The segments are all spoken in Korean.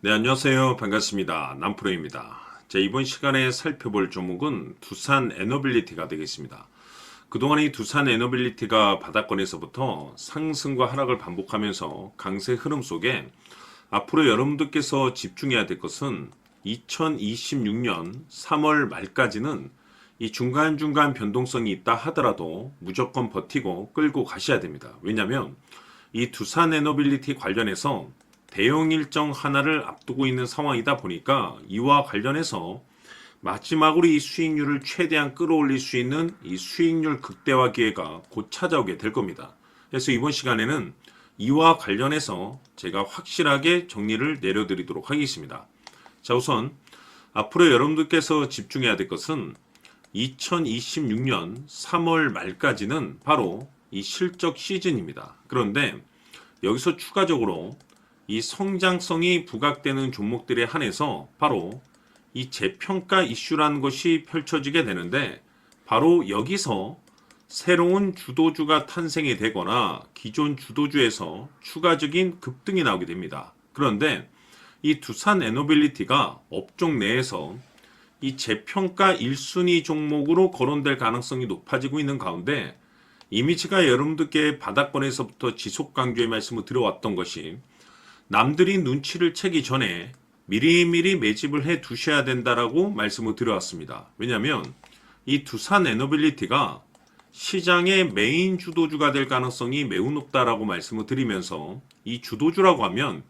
네, 안녕하세요. 반갑습니다. 남프로입니다. 자, 이번 시간에 살펴볼 종목은 두산 에너빌리티가 되겠습니다. 그동안 이 두산 에너빌리티가 바닥권에서부터 상승과 하락을 반복하면서 강세 흐름 속에 앞으로 여러분들께서 집중해야 될 것은 2026년 3월 말까지는 이 중간중간 변동성이 있다 하더라도 무조건 버티고 끌고 가셔야 됩니다. 왜냐하면 이 두산 에너빌리티 관련해서 대형 일정 하나를 앞두고 있는 상황이다 보니까 이와 관련해서 마지막으로 이 수익률을 최대한 끌어올릴 수 있는 이 수익률 극대화 기회가 곧 찾아오게 될 겁니다. 그래서 이번 시간에는 이와 관련해서 제가 확실하게 정리를 내려드리도록 하겠습니다. 자, 우선 앞으로 여러분들께서 집중해야 될 것은 2026년 3월 말까지는 바로 이 실적 시즌입니다. 그런데 여기서 추가적으로 이 성장성이 부각되는 종목들에 한해서 바로 이 재평가 이슈라는 것이 펼쳐지게 되는데, 바로 여기서 새로운 주도주가 탄생이 되거나 기존 주도주에서 추가적인 급등이 나오게 됩니다. 그런데 이 두산 에너빌리티가 업종 내에서 이 재평가 1순위 종목으로 거론될 가능성이 높아지고 있는 가운데, 이미 제가 여러분들께 바닥권에서부터 지속 강조의 말씀을 드려왔던 것이 남들이 눈치를 채기 전에 미리미리 매집을 해 두셔야 된다라고 말씀을 드려왔습니다. 왜냐하면 이 두산 에너빌리티가 시장의 메인 주도주가 될 가능성이 매우 높다라고 말씀을 드리면서, 이 주도주라고 하면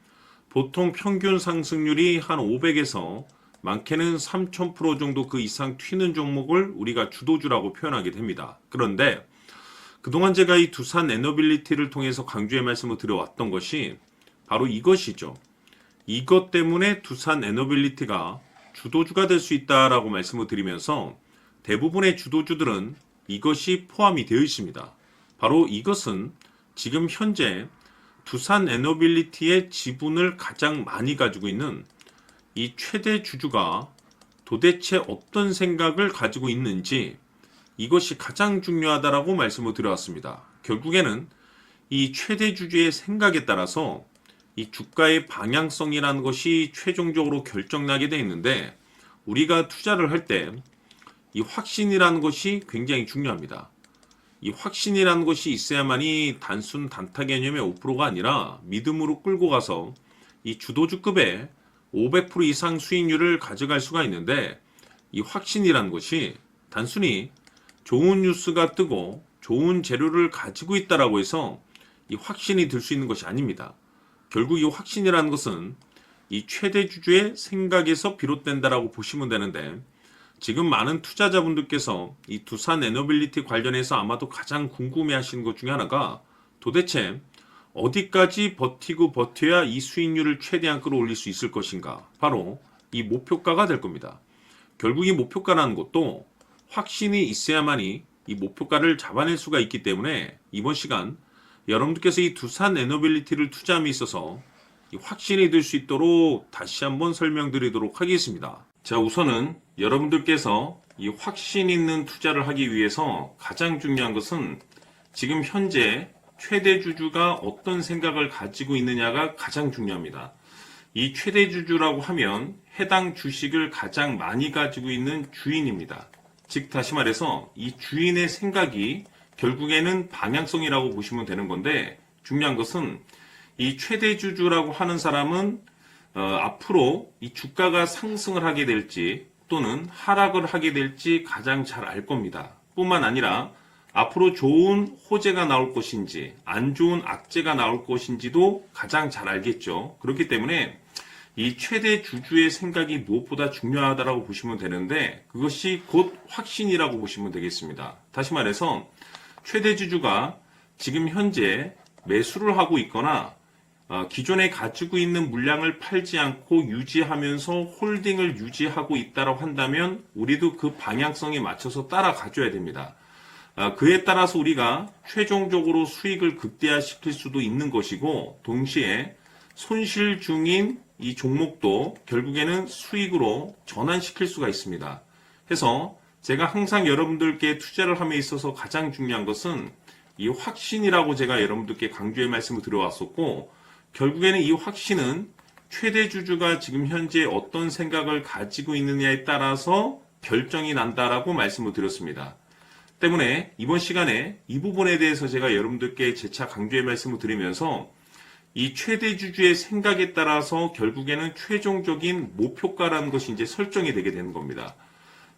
보통 평균 상승률이 한 500에서 많게는 3000% 정도 그 이상 튀는 종목을 우리가 주도주라고 표현하게 됩니다. 그런데 그동안 제가 이 두산 에너빌리티를 통해서 강조의 말씀을 드려왔던 것이 바로 이것이죠. 이것 때문에 두산 에너빌리티가 주도주가 될 수 있다라고 말씀을 드리면서 대부분의 주도주들은 이것이 포함이 되어 있습니다. 바로 이것은 지금 현재 두산 에너빌리티의 지분을 가장 많이 가지고 있는 이 최대 주주가 도대체 어떤 생각을 가지고 있는지, 이것이 가장 중요하다라고 말씀을 드려왔습니다. 결국에는 이 최대 주주의 생각에 따라서 이 주가의 방향성이라는 것이 최종적으로 결정나게 되어 있는데, 우리가 투자를 할 때 이 확신이라는 것이 굉장히 중요합니다. 이 확신이라는 것이 있어야만이 단순 단타 개념의 5%가 아니라 믿음으로 끌고 가서 이 주도주급의 500% 이상 수익률을 가져갈 수가 있는데, 이 확신이라는 것이 단순히 좋은 뉴스가 뜨고 좋은 재료를 가지고 있다라고 해서 이 확신이 들 수 있는 것이 아닙니다. 결국 이 확신이라는 것은 이 최대 주주의 생각에서 비롯된다라고 보시면 되는데, 지금 많은 투자자분들께서 이 두산 에너빌리티 관련해서 아마도 가장 궁금해 하시는 것 중에 하나가 도대체 어디까지 버티고 버텨야 이 수익률을 최대한 끌어올릴 수 있을 것인가, 바로 이 목표가가 될 겁니다. 결국 이 목표가라는 것도 확신이 있어야만이 이 목표가를 잡아낼 수가 있기 때문에 이번 시간 여러분들께서 이 두산 에너빌리티를 투자함에 있어서 이 확신이 들 수 있도록 다시 한번 설명드리도록 하겠습니다. 자, 우선은 여러분들께서 이 확신 있는 투자를 하기 위해서 가장 중요한 것은 지금 현재 최대 주주가 어떤 생각을 가지고 있느냐가 가장 중요합니다. 이 최대 주주라고 하면 해당 주식을 가장 많이 가지고 있는 주인입니다. 즉 다시 말해서 이 주인의 생각이 결국에는 방향성이라고 보시면 되는 건데, 중요한 것은 이 최대 주주라고 하는 사람은 앞으로 이 주가가 상승을 하게 될지 또는 하락을 하게 될지 가장 잘 알 겁니다. 뿐만 아니라 앞으로 좋은 호재가 나올 것인지 안 좋은 악재가 나올 것인지도 가장 잘 알겠죠. 그렇기 때문에 이 최대 주주의 생각이 무엇보다 중요하다고 보시면 되는데, 그것이 곧 확신이라고 보시면 되겠습니다. 다시 말해서 최대 주주가 지금 현재 매수를 하고 있거나 기존에 가지고 있는 물량을 팔지 않고 유지하면서 홀딩을 유지하고 있다고 한다면 우리도 그 방향성에 맞춰서 따라가줘야 됩니다. 그에 따라서 우리가 최종적으로 수익을 극대화시킬 수도 있는 것이고, 동시에 손실 중인 이 종목도 결국에는 수익으로 전환시킬 수가 있습니다. 해서 제가 항상 여러분들께 투자를 함에 있어서 가장 중요한 것은 이 확신이라고 제가 여러분들께 강조의 말씀을 드려왔었고, 결국에는 이 확신은 최대 주주가 지금 현재 어떤 생각을 가지고 있느냐에 따라서 결정이 난다라고 말씀을 드렸습니다. 때문에 이번 시간에 이 부분에 대해서 제가 여러분들께 재차 강조의 말씀을 드리면서 이 최대 주주의 생각에 따라서 결국에는 최종적인 목표가라는 것이 이제 설정이 되게 되는 겁니다.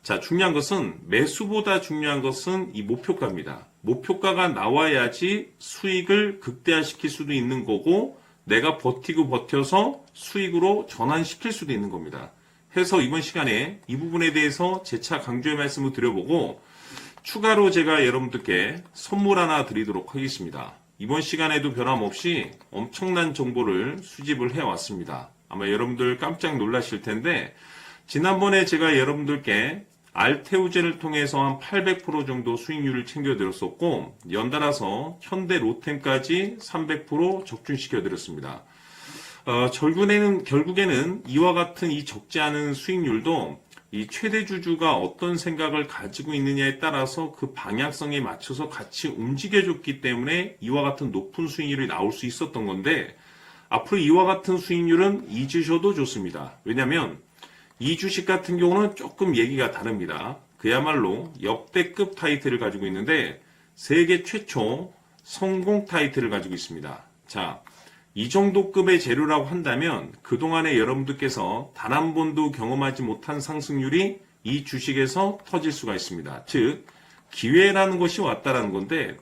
자, 중요한 것은 매수보다 중요한 것은 이 목표가입니다. 목표가가 나와야지 수익을 극대화시킬 수도 있는 거고 내가 버티고 버텨서 수익으로 전환시킬 수도 있는 겁니다. 해서 이번 시간에 이 부분에 대해서 재차 강조의 말씀을 드려보고 추가로 제가 여러분들께 선물 하나 드리도록 하겠습니다. 이번 시간에도 변함없이 엄청난 정보를 수집을 해왔습니다. 아마 여러분들 깜짝 놀라실 텐데 지난번에 제가 여러분들께 알테오젠을 통해서 한 800% 정도 수익률을 챙겨드렸었고 연달아서 현대 로템까지 300% 적중시켜드렸습니다. 결국에는 이와 같은 이 적지 않은 수익률도 이 최대 주주가 어떤 생각을 가지고 있느냐에 따라서 그 방향성에 맞춰서 같이 움직여줬기 때문에 이와 같은 높은 수익률이 나올 수 있었던 건데 앞으로 이와 같은 수익률은 잊으셔도 좋습니다. 왜냐하면 이 주식 같은 경우는 조금 얘기가 다릅니다. 그야말로 역대급 타이틀을 가지고 있는데 세계 최초 성공 타이틀을 가지고 있습니다. 자, 이 정도 급의 재료라고 한다면 그동안에 여러분들께서 단 한 번도 경험하지 못한 상승률이 이 주식에서 터질 수가 있습니다. 즉 기회라는 것이 왔다라는 건데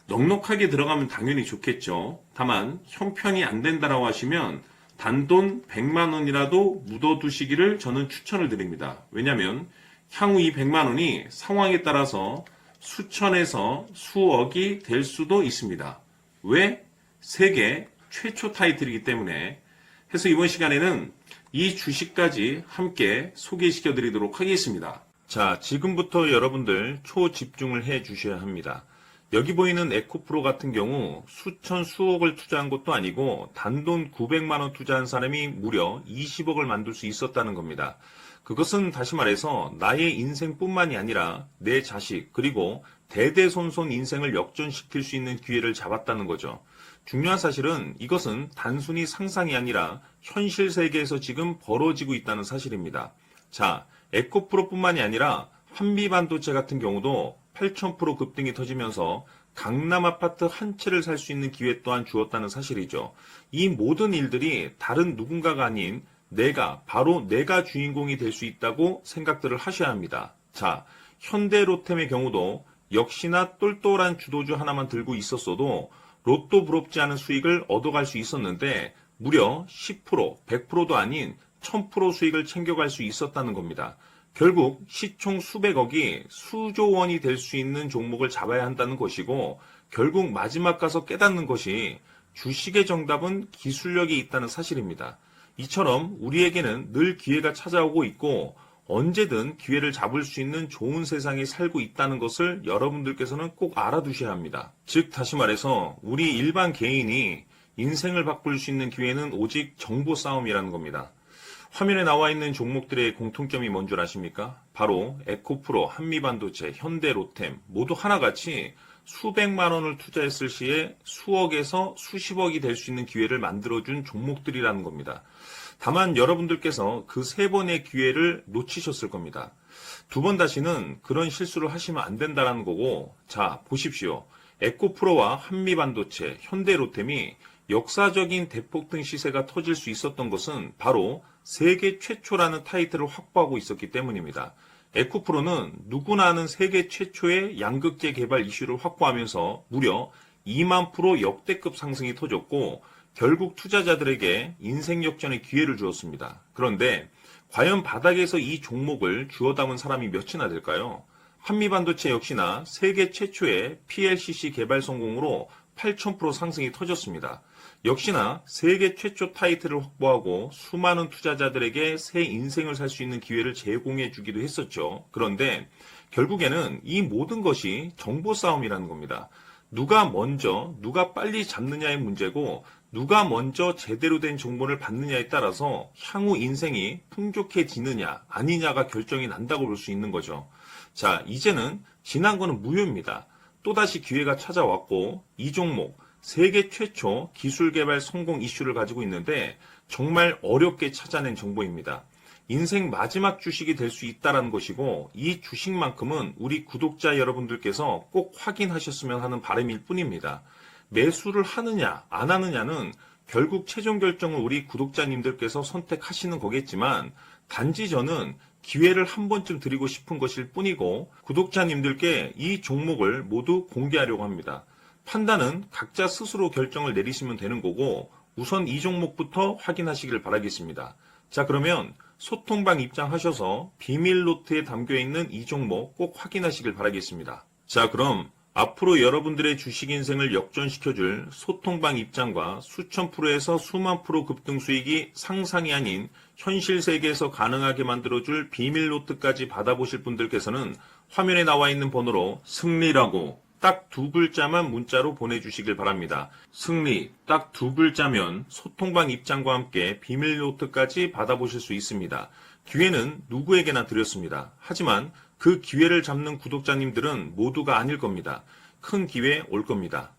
넉넉하게 들어가면 당연히 좋겠죠. 다만 형편이 안 된다라고 하시면 단돈 100만 원이라도 묻어두시기를 저는 추천을 드립니다. 왜냐하면 향후 이 100만 원이 상황에 따라서 수천에서 수억이 될 수도 있습니다. 왜? 세계 최초 타이틀이기 때문에. 해서 이번 시간에는 이 주식까지 함께 소개시켜 드리도록 하겠습니다. 자, 지금부터 여러분들 초집중을 해 주셔야 합니다. 여기 보이는 에코프로 같은 경우 수천 수억을 투자한 것도 아니고 단돈 900만 원 투자한 사람이 무려 20억을 만들 수 있었다는 겁니다. 그것은 다시 말해서 나의 인생뿐만이 아니라 내 자식 그리고 대대손손 인생을 역전시킬 수 있는 기회를 잡았다는 거죠. 중요한 사실은 이것은 단순히 상상이 아니라 현실 세계에서 지금 벌어지고 있다는 사실입니다. 자, 에코프로뿐만이 아니라 한미반도체 같은 경우도 8,000% 급등이 터지면서 강남 아파트 한 채를 살 수 있는 기회 또한 주었다는 사실이죠. 이 모든 일들이 다른 누군가가 아닌 바로 내가 주인공이 될 수 있다고 생각들을 하셔야 합니다. 자, 현대로템의 경우도 역시나 똘똘한 주도주 하나만 들고 있었어도 로또 부럽지 않은 수익을 얻어갈 수 있었는데 무려 10%, 100%도 아닌 1000% 수익을 챙겨갈 수 있었다는 겁니다. 결국 시총 수백억이 수조 원이 될 수 있는 종목을 잡아야 한다는 것이고 결국 마지막 가서 깨닫는 것이 주식의 정답은 기술력이 있다는 사실입니다. 이처럼 우리에게는 늘 기회가 찾아오고 있고 언제든 기회를 잡을 수 있는 좋은 세상에 살고 있다는 것을 여러분들께서는 꼭 알아두셔야 합니다. 즉 다시 말해서 우리 일반 개인이 인생을 바꿀 수 있는 기회는 오직 정보 싸움이라는 겁니다. 화면에 나와 있는 종목들의 공통점이 뭔 줄 아십니까? 바로 에코프로, 한미반도체, 현대로템 모두 하나같이 수백만 원을 투자했을 시에 수억에서 수십억이 될 수 있는 기회를 만들어준 종목들이라는 겁니다. 다만 여러분들께서 그 세 번의 기회를 놓치셨을 겁니다. 두 번 다시는 그런 실수를 하시면 안 된다는 거고, 자, 보십시오. 에코프로와 한미반도체, 현대로템이 역사적인 대폭등 시세가 터질 수 있었던 것은 바로 세계 최초라는 타이틀을 확보하고 있었기 때문입니다. 에코프로는 누구나 아는 세계 최초의 양극재 개발 이슈를 확보하면서 무려 2만 프로 역대급 상승이 터졌고 결국 투자자들에게 인생 역전의 기회를 주었습니다. 그런데 과연 바닥에서 이 종목을 주워 담은 사람이 몇이나 될까요? 한미반도체 역시나 세계 최초의 PLCC 개발 성공으로 8,000% 상승이 터졌습니다. 역시나 세계 최초 타이틀을 확보하고 수많은 투자자들에게 새 인생을 살 수 있는 기회를 제공해 주기도 했었죠. 그런데 결국에는 이 모든 것이 정보 싸움이라는 겁니다. 누가 먼저, 누가 빨리 잡느냐의 문제고 누가 먼저 제대로 된 정보를 받느냐에 따라서 향후 인생이 풍족해지느냐 아니냐가 결정이 난다고 볼 수 있는 거죠. 자, 이제는 지난 거는 무효입니다. 또다시 기회가 찾아왔고 이 종목 세계 최초 기술 개발 성공 이슈를 가지고 있는데 정말 어렵게 찾아낸 정보입니다. 인생 마지막 주식이 될 수 있다는 것이고 이 주식만큼은 우리 구독자 여러분들께서 꼭 확인하셨으면 하는 바람일 뿐입니다. 매수를 하느냐 안 하느냐는 결국 최종 결정을 우리 구독자님들께서 선택하시는 거겠지만 단지 저는 기회를 한 번쯤 드리고 싶은 것일 뿐이고 구독자님들께 이 종목을 모두 공개하려고 합니다. 판단은 각자 스스로 결정을 내리시면 되는 거고 우선 이 종목부터 확인하시길 바라겠습니다. 자, 그러면 소통방 입장하셔서 비밀 노트에 담겨 있는 이 종목 꼭 확인하시길 바라겠습니다. 자, 그럼 앞으로 여러분들의 주식 인생을 역전시켜줄 소통방 입장과 수천 프로에서 수만 프로 급등 수익이 상상이 아닌 현실 세계에서 가능하게 만들어줄 비밀 노트까지 받아보실 분들께서는 화면에 나와 있는 번호로 승리라고 딱 2글자만 문자로 보내주시길 바랍니다. 승리 딱 2글자면 소통방 입장과 함께 비밀 노트까지 받아보실 수 있습니다. 기회는 누구에게나 드렸습니다. 하지만 그 기회를 잡는 구독자님들은 모두가 아닐 겁니다. 큰 기회 올 겁니다.